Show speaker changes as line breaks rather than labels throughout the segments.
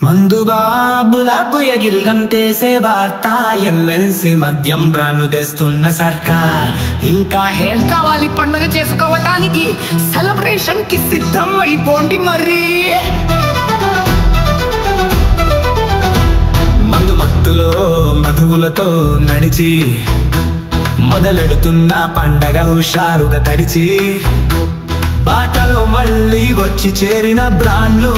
మందు బాబులకు ఎగిరిగంటేసే వార్త ఎమ్మెల్సీ మద్యం బ్రాండ్లు తెస్తున్న సర్కార్. ఇంకా హేల్ కావాలి పండుగ చేసుకోవటానికి, సెలబ్రేషన్ కి సిద్ధం అయిపోండి మరి. మందు మత్తులో మధువులతో నడిచి మొదలెడుతున్న పండగ హుషారుగా తడిచి, బాటలో మళ్ళీ వచ్చి చేరిన బ్రాండ్లు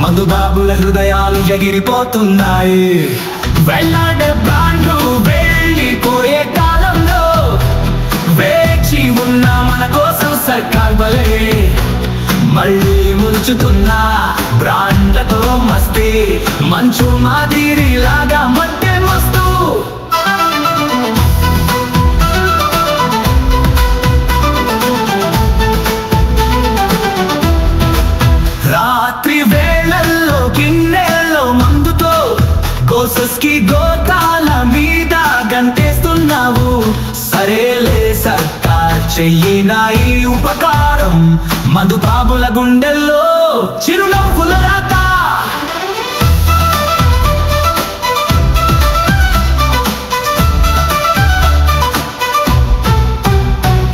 మందుబాబుల హృదయాలు ఎగిరిపోతున్నాయి. వెళ్ళాడే బ్రాండ్లు వెళ్ళిపోయే కాలంలో వేచి ఉన్న మన కోసం సర్కార్ వలే మళ్ళీ ముంచుతున్న బ్రాండ్లతో మస్తీ, మంచు మాదిరిలాగా మధ్య మస్తు. రాత్రి వేళల్లో గిన్నెల్లో మందుతో గోసస్కి గోతాల మీద గంటేస్తున్నావు. సరేలే సర్కార్ చెయ్యిన ఈ ఉపకారం, మధుబాబుల గుండెల్లో చిరునవ్వుల రాత.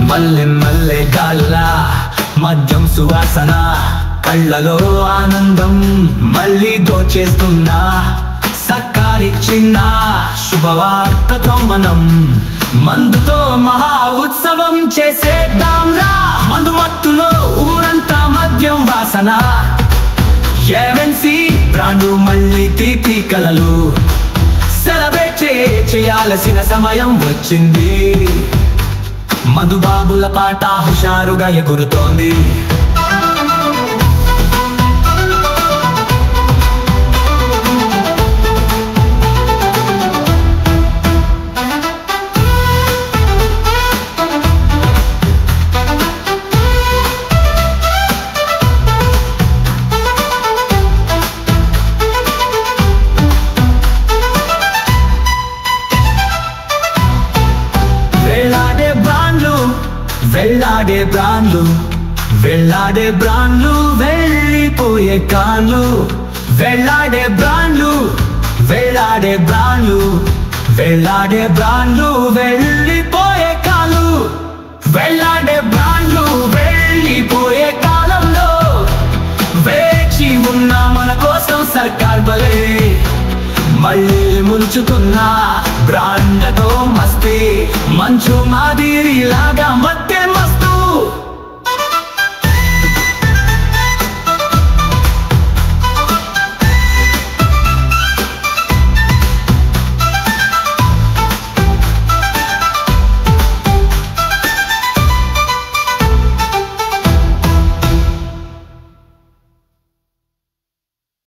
మల్లె మల్లె గాల్ల మద్యం సువాసన, కళ్ళలో ఆనందం మళ్ళీ దోచేస్తున్నా. సర్కారిచ్చిన శుభవార్తతో మనం మందుతో మహా ఉత్సవం చేసేద్దాంరా. మందు మత్తులో ఊరంతా మద్యం వాసన, ఎంఎల్సీ బ్రాండు మళ్ళీ తీపి కలలు. సెలబ్రేట్ చేయాల్సిన సమయం వచ్చింది. మధుబాబుల పాట హుషారుగా ఎగురుతోంది. వెళ్ళాడే బ్రాండ్లు వెళ్ళాడే బ్రాండ్లు వెళ్ళిపోయే కాళ్ళు. వెళ్ళాడే బ్రాండ్లు వెళ్ళాడే బ్రాండ్లు వెళ్ళాడే బ్రాండ్లు వెళ్ళిపోయే కాళ్ళు. వెళ్ళాడే బ్రాండ్లు వెళ్ళిపోయే కాలంలో వేచి ఉన్న మన కోసం సర్కార్ బలే మళ్ళీ ముంచుతున్న బ్రాండ్లతో మస్తీ, మంచు మాదిరిలాగా మధ్య